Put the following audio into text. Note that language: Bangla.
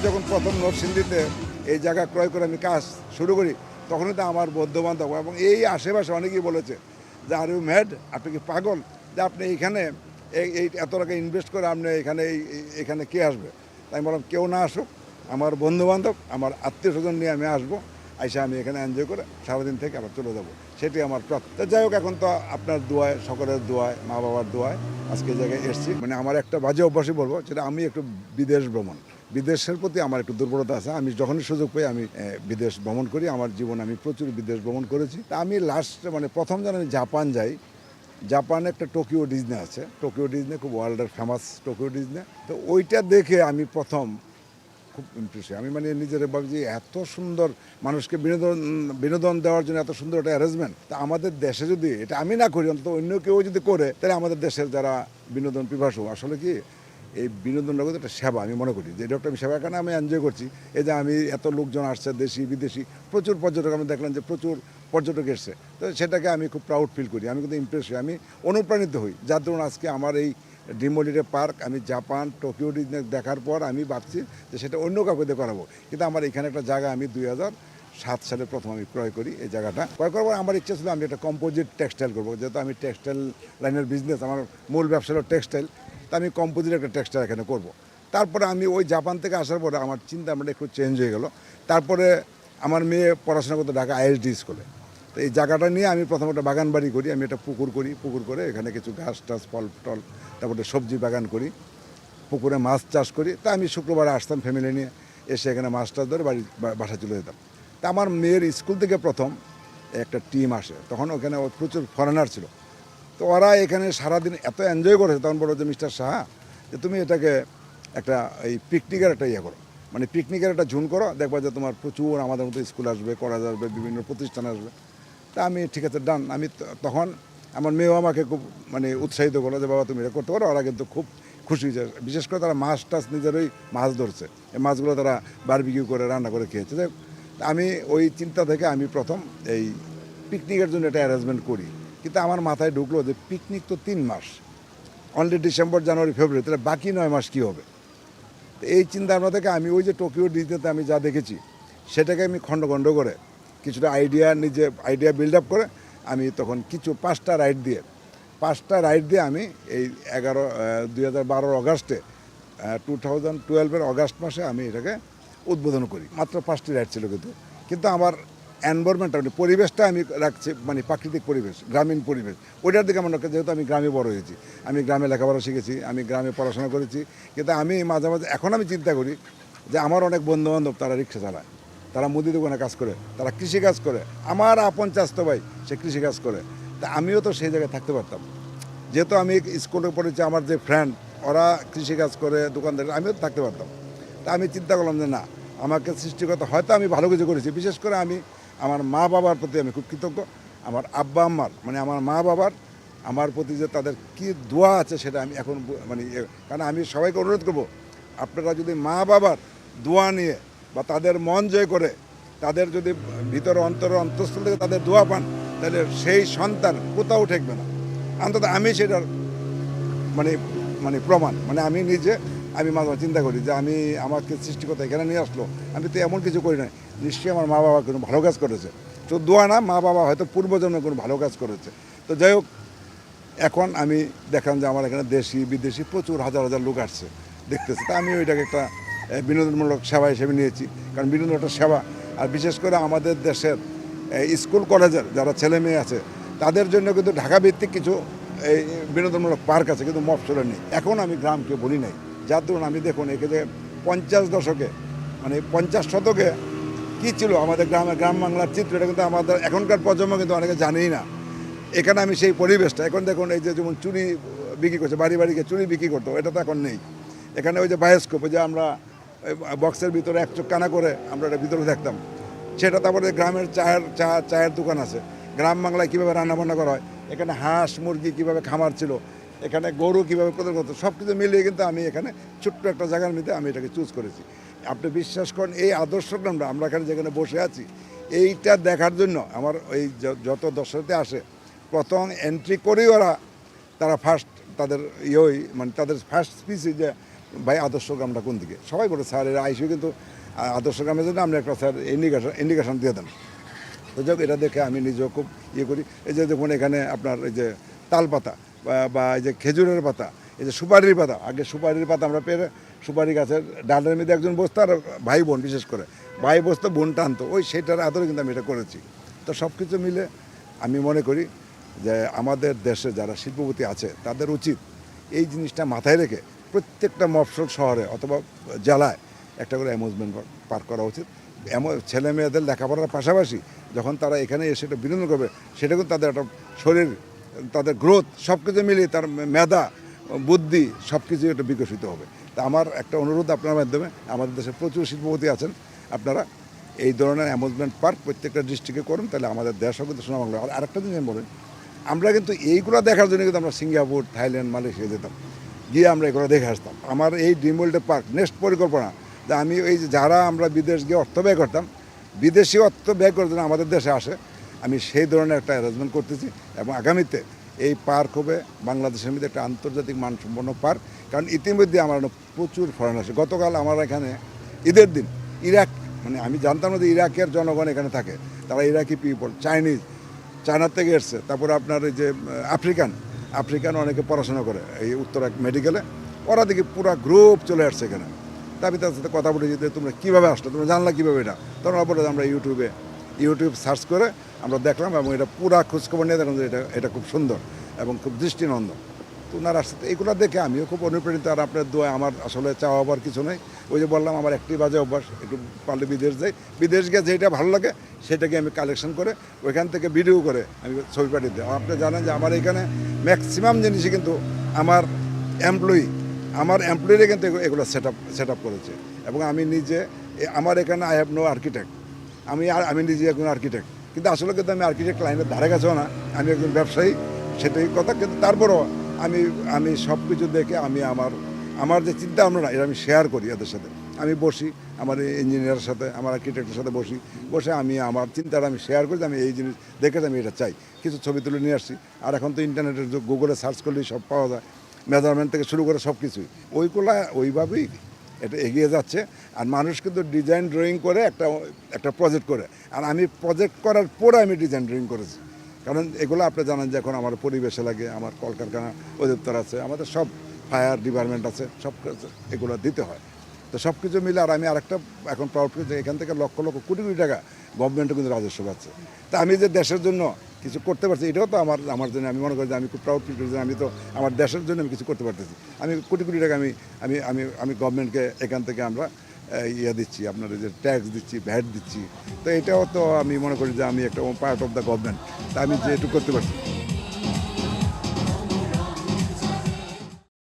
যখন প্রথম নরসিংদীতে এই জায়গা ক্রয় করে আমি কাজ শুরু করি তখনই তো আমার বন্ধুবান্ধব এবং এই আশেপাশে অনেকেই বলেছে যে আর ইউ ম্যাড, আপনি কি পাগল যে আপনি এইখানে এই এত টাকা ইনভেস্ট করে আপনি এখানে কে আসবে? তাই আমি বললাম কেউ না আসুক, আমার বন্ধুবান্ধব আমার আত্মীয় স্বজন নিয়ে আমি আসবো, আইসা আমি এখানে এনজয় করে সারাদিন থেকে আবার চলে যাবো, সেটি আমার প্রাপ্ত। যাই হোক, এখন তো আপনার দোয়ায়, সকলের দোয়ায়, মা বাবার দোয়ায় আজকে এই জায়গায় এসেছি। মানে আমার একটা বাজে অভ্যাসই বলবো, সেটা আমি একটু বিদেশ ভ্রমণ, বিদেশের প্রতি আমার একটু দুর্বলতা আছে। আমি যখনই সুযোগ পাই আমি বিদেশ ভ্রমণ করি। আমার জীবনে আমি প্রচুর বিদেশ ভ্রমণ করেছি। তা আমি লাস্ট মানে প্রথম যখন আমি জাপান যাই, জাপানে একটা টোকিও ডিজনি আছে, টোকিও ডিজনি খুব ওয়ার্ল্ডের ফেমাস টোকিও ডিজনি। তো ওইটা দেখে আমি প্রথম খুব ইমপ্রেস। আমি মানে নিজের ভাবি যে এত সুন্দর মানুষকে বিনোদন দেওয়ার জন্য এত সুন্দর একটা অ্যারেঞ্জমেন্ট, তা আমাদের দেশে যদি এটা আমি না করি, অন্তত অন্য কেউ যদি করে, তাহলে আমাদের দেশের যারা বিনোদন পিপাসু, আসলে কি এই বিনোদনটা কিন্তু একটা সেবা। আমি মনে করি যে এটা একটা সেবা, কারণে আমি এনজয় করছি। এই যে আমি এত লোকজন আসছে, দেশি বিদেশি প্রচুর পর্যটক, আমি দেখলাম যে প্রচুর পর্যটক এসছে, তো সেটাকে আমি খুব প্রাউড ফিল করি। আমি কিন্তু ইমপ্রেস হই, আমি অনুপ্রাণিত হই, যার ধরুন আজকে আমার এই ড্রিম হলিডে পার্ক আমি জাপান টোকিও ডিজনি দেখার পর আমি ভাবছি যে সেটা অন্য কাউকে দিয়ে করাবো। কিন্তু আমার এখানে একটা জায়গা আমি 2007 সালে প্রথম আমি ক্রয় করি। এই জায়গাটা ক্রয় করার পর আমার ইচ্ছা ছিল আমি একটা কম্পোজিট টেক্সটাইল করবো, যেহেতু আমি টেক্সটাইল লাইনের বিজনেস, আমার মূল ব্যবসা হলো টেক্সটাইল, তা আমি কম্পোজিট একটা টেক্সটাইল এখানে করব। তারপরে আমি ওই জাপান থেকে আসার পরে আমার চিন্তা ভাবনা একটু চেঞ্জ হয়ে গেল। তারপরে আমার মেয়ে পড়াশোনা করতে ঢাকা আইএসডি স্কুলে। তো এই জায়গাটা নিয়ে আমি প্রথম একটা বাগান বাড়ি করি, আমি একটা পুকুর করি, পুকুর করে এখানে কিছু গাছ টাছ ফল টল, তারপরে সবজি বাগান করি, পুকুরে মাছ চাষ করি। তা আমি শুক্রবারে আসতাম ফ্যামিলি নিয়ে, এসে এখানে মাছ টাছ ধরে বাসা চলে যেতাম। তা আমার মেয়ের স্কুল থেকে প্রথম একটা টিম আসে, তখন ওখানে প্রচুর ফরেনার ছিল। তো ওরা এখানে সারাদিন এত এনজয় করেছে, তখন বলো যে মিস্টার সাহা, যে তুমি এটাকে একটা এই পিকনিকের একটা ইয়ে করো, মানে পিকনিকের একটা ঝুন করো, দেখবা যে তোমার প্রচুর আমাদের মতো স্কুল আসবে, কলেজ আসবে, বিভিন্ন প্রতিষ্ঠান আসবে। তা আমি ঠিক আছে ডান। আমি তখন আমার মেয়েও আমাকে খুব মানে উৎসাহিত করলো যে বাবা তুমি এটা করতে পারো। ওরা কিন্তু খুব খুশি হয়েছে, বিশেষ করে তারা মাছ টাছ নিজেরই মাছ ধরছে, এই মাছগুলো তারা বারবিকিউ করে রান্না করে খেয়েছে। আমি ওই চিন্তা থেকে আমি প্রথম এই পিকনিকের জন্য একটা অ্যারেঞ্জমেন্ট করি। কিন্তু আমার মাথায় ঢুকলো যে পিকনিক তো 3 মাস, অনলি ডিসেম্বর জানুয়ারি ফেব্রুয়ারি, তাহলে বাকি 9 মাস কী হবে? তো এই চিন্তা ভাবনা থেকে আমি ওই যে টোকিও ডিজনিতে আমি যা দেখেছি সেটাকে আমি খণ্ড খণ্ড করে কিছুটা আইডিয়া বিল্ড আপ করে আমি তখন কিছু 5টা রাইড দিয়ে আমি এই 2012 অগাস্টে 2012 অগাস্ট মাসে আমি এটাকে উদ্বোধন করি। মাত্র 5টি রাইড ছিল, কিন্তু আমার এনভায়রনমেন্টটা মানে পরিবেশটা আমি রাখছি, মানে প্রাকৃতিক পরিবেশ, গ্রামীণ পরিবেশ, ওইটার দিকে আমার যেহেতু আমি গ্রামে বড় হয়েছি, আমি গ্রামে লেখাপড়া শিখেছি, আমি গ্রামে পড়াশোনা করেছি। কিন্তু আমি মাঝে মাঝে এখন আমি চিন্তা করি যে আমার অনেক বন্ধুবান্ধব তারা রিক্সা চালায়, তারা মুদি দোকানে কাজ করে, তারা কৃষিকাজ করে, আমার আপন চাচতো ভাই সে কৃষিকাজ করে। তা আমিও তো সেই জায়গায় থাকতে পারতাম, যেহেতু আমি স্কুলে পড়েছি, আমার যে ফ্রেন্ড ওরা কৃষিকাজ করে, দোকানদার, আমিও তো থাকতে পারতাম। তা আমি চিন্তা করলাম যে না, আমাকে সৃষ্টিকর্তা হয়তো আমি ভালো কিছু করেছি। বিশেষ করে আমি আমার মা বাবার প্রতি আমি খুব কৃতজ্ঞ। আমার আব্বা আম্মার মানে আমার মা বাবার আমার প্রতি যে তাদের কি দোয়া আছে সেটা আমি এখন মানে কারণ আমি সবাইকে অনুরোধ করব, আপনারা যদি মা বাবার দোয়া নিয়ে বা তাদের মন জয় করে, তাদের যদি ভিতরে অন্তঃস্থল থেকে তাদের দোয়া পান, তাহলে সেই সন্তান কোথাও ঠেকবে না। অন্তত আমি সেটার মানে মানে প্রমাণ, মানে আমি নিজে আমি মাঝে মাঝে চিন্তা করি যে আমাকে সৃষ্টিকর্তা এখানে নিয়ে আসলো, আমি তো এমন কিছু করি না, নিশ্চয়ই আমার মা বাবা কোনো ভালো কাজ করেছে। তো দোয়া না, মা বাবা হয়তো পূর্বজন্মে কোনো ভালো কাজ করেছে। তো যাই হোক, এখন আমি দেখলাম যে আমার এখানে দেশি বিদেশি প্রচুর হাজার হাজার লোক আসছে দেখতেছে। তা আমি ওইটাকে একটা বিনোদনমূলক সেবা হিসেবে নিয়েছি, কারণ বিনোদন একটা সেবা। আর বিশেষ করে আমাদের দেশের স্কুল কলেজের যারা ছেলে মেয়ে আছে তাদের জন্য কিন্তু ঢাকা ভিত্তিক কিছু এই বিনোদনমূলক পার্ক আছে, কিন্তু মফস্বলে নেই। এখন আমি গ্রামকে বলি নাই, যার ধরুন আমি দেখুন এখানে 50 দশকে মানে 50 শতকে কী ছিল আমাদের গ্রাম বাংলার চিত্র, এটা কিন্তু আমাদের এখনকার প্রজন্ম কিন্তু অনেকে জানেই না। এখানে আমি সেই পরিবেশটা এখন দেখুন, এই যে যেমন চুরি বিক্রি করছে, বাড়ি বাড়িকে চুরি বিক্রি করতো, এটা তো এখন নেই। এখানে ওই যে বায়োস্কোপ, ওই যে আমরা বক্সের ভিতরে এক চোখ কানা করে আমরা এটা ভিতরে দেখতাম, সেটা। তারপরে গ্রামের চায়ের দোকান আছে, গ্রাম বাংলায় কীভাবে রান্নাবান্না করা হয়, এখানে হাঁস মুরগি কীভাবে খামার ছিল, এখানে গরু কীভাবে প্রদান করতো, সব কিছু মিলিয়ে কিন্তু আমি এখানে ছোট্ট একটা জায়গার মধ্যে আমি এটাকে চুজ করেছি। আপনি বিশ্বাস করেন, এই আদর্শগ্রামটা আমরা এখানে যেখানে বসে আছি এইটা দেখার জন্য আমার ওই যত দর্শনার্থী আসে, প্রথম এন্ট্রি করেই তারা ফার্স্ট তাদের মানে তাদের ফার্স্ট স্পিচই যে ভাই আদর্শ গ্রামটা কোন দিকে, সবাই বলে স্যার এরা আইসিও কিন্তু আদর্শ গ্রামের জন্য আপনি একটা স্যার ইন্ডিকেশন দিয়ে দেন। তো যাক, এটা দেখে আমি নিজেও খুব ইয়ে করি। এই যে দেখুন এখানে আপনার এই যে তাল পাতা বা এই যে খেজুরের পাতা, এই যে সুপারির পাতা, আগে সুপারির পাতা আমরা পেরে সুপারি গাছের ডালের মধ্যে একজন বসতো, আর ভাই বোন বিশেষ করে ভাই বসতো, বোন টানতো, ওই সেটার আদরে কিন্তু আমি এটা করেছি। তো সব কিছু মিলে আমি মনে করি যে আমাদের দেশে যারা শিল্পপতি আছে তাদের উচিত এই জিনিসটা মাথায় রেখে প্রত্যেকটা মফস্বল শহরে অথবা জেলায় একটা করে অ্যামিউজমেন্ট পার্ক করা উচিত। ছেলে মেয়েদের লেখাপড়ার পাশাপাশি যখন তারা এখানে এসে এটা বিনোদন করবে, সেটা কিন্তু তাদের একটা শরীর, তাদের গ্রোথ সব কিছু মিলিয়ে তার মেধা বুদ্ধি সব কিছু এটা বিকশিত হবে। তা আমার একটা অনুরোধ আপনার মাধ্যমে, আমাদের দেশে প্রচুর শিল্পপতি আছেন, আপনারা এই ধরনের অ্যামিউজমেন্ট পার্ক প্রত্যেকটা ডিস্ট্রিক্টে করুন, তাহলে আমাদের দেশও কিন্তু সুনাম হবে। আর আরেকটা জিনিস আমি বলেন, আমরা কিন্তু এইগুলো দেখার জন্য কিন্তু আমরা সিঙ্গাপুর, থাইল্যান্ড, মালয়েশিয়া যেতাম, গিয়ে আমরা এগুলো দেখে আসতাম। আমার এই ড্রিম ওয়ার্ল্ড পার্ক নেক্সট পরিকল্পনা যে আমি এই যে যারা আমরা বিদেশ গিয়ে অর্থ ব্যয় করতাম, বিদেশি অর্থ ব্যয় করার জন্য আমাদের দেশে আসে, আমি সেই ধরনের একটা অ্যারেঞ্জমেন্ট করতেছি। এবং আগামীতে এই পার্ক হবে বাংলাদেশের মধ্যে একটা আন্তর্জাতিক মানসম্পন্ন পার্ক। কারণ ইতিমধ্যে আমার প্রচুর ফরেন আসে। গতকাল আমার এখানে ঈদের দিন ইরাক, মানে আমি জানতাম না যে ইরাকের জনগণ এখানে থাকে, তারা ইরাকি পিপল, চায়নার থেকে এসছে। তারপরে আপনার এই যে আফ্রিকান অনেকে পড়াশোনা করে এই উত্তরা মেডিকেলে, ওরা দেখি পুরো গ্রুপ চলে আসছে এখানে। তা আমি তার সাথে কথা বলেছি যে তোমরা কীভাবে আসলো, তোমরা জানলা কীভাবে এটা? তখন ওরা বলে আমরা ইউটিউব সার্চ করে আমরা দেখলাম, এবং এটা পুরা খোঁজখবর নিয়ে দেখলাম যে এটা খুব সুন্দর এবং খুব দৃষ্টিনন্দন। তো ওনারা আসতে এগুলো দেখে আমিও খুব অনুপ্রাণিত। আর আপনার দোয়া, আমার আসলে চাওয়া হবার কিছু নেই। ওই যে বললাম আমার একটি বাজে অভ্যাস, একটু পারলে বিদেশ যাই, বিদেশ গিয়ে যেটা ভালো লাগে সেটাকে আমি কালেকশন করে ওইখান থেকে ভিডিও করে আমি ছবি পাঠিয়ে দিই। আপনি জানেন যে আমার এখানে ম্যাক্সিমাম জিনিসই কিন্তু আমার এমপ্লয়িরা কিন্তু এগুলো সেট আপ করেছে। এবং আমি নিজে, আমার এখানে আই হ্যাভ নো আর্কিটেক্ট, আমি নিজে একজন আর্কিটেক্ট, কিন্তু আসলে কিন্তু আমি আর্কিটেক্ট লাইনের ধারে কাছেও না, আমি একজন ব্যবসায়ী, সেটাই কথা। কিন্তু তারপরও আমি সব কিছু দেখে আমি আমার যে চিন্তা ভাবনা এটা আমি শেয়ার করি এদের সাথে। আমি বসি আমার ইঞ্জিনিয়ারের সাথে, আমার আর্কিটেক্টের সাথে বসে আমি আমার চিন্তাটা আমি শেয়ার করি যে আমি এই জিনিস দেখে আমি এটা চাই, কিছু ছবি তুলে নিয়ে আসছি। আর এখন তো ইন্টারনেটের যুগ, গুগলে সার্চ করলেই সব পাওয়া যায়, মেজারমেন্ট থেকে শুরু করে সব কিছুই। ওইভাবেই এটা এগিয়ে যাচ্ছে। আর মানুষ কিন্তু ডিজাইন ড্রয়িং করে একটা প্রজেক্ট করে, আর আমি প্রজেক্ট করার পরে আমি ডিজাইন ড্রয়িং করেছি। কারণ এগুলো আপনি জানেন যে এখন আমার পরিবেশে লাগে, আমার কলকারখানা অধিদপ্তর আছে, আমাদের সব ফায়ার ডিপার্টমেন্ট আছে, সব এগুলো দিতে হয়। তো সব কিছু মিলে আর আমি আরেকটা এখন প্রাউড করি যে এখান থেকে লক্ষ লক্ষ কোটি কোটি টাকা গভর্নমেন্টও কিন্তু রাজস্ব পাচ্ছে। তা আমি যে দেশের জন্য কিছু করতে পারছি, এটাও তো আমার জন্য আমি মনে করি যে আমি খুব প্রাউড ফিল করি যে আমি তো আমার দেশের জন্য আমি কিছু করতে পারতেছি। আমি কোটি কোটি টাকা আমি গভর্নমেন্টকে এখান থেকে আমরা দিচ্ছি, আপনার যে ট্যাক্স দিচ্ছি, ভ্যাট দিচ্ছি। তো এটাও তো আমি মনে করি যে আমি একটা পার্ট অফ দ্য গভর্নমেন্ট, তা আমি যেটুকু করতে পারছি।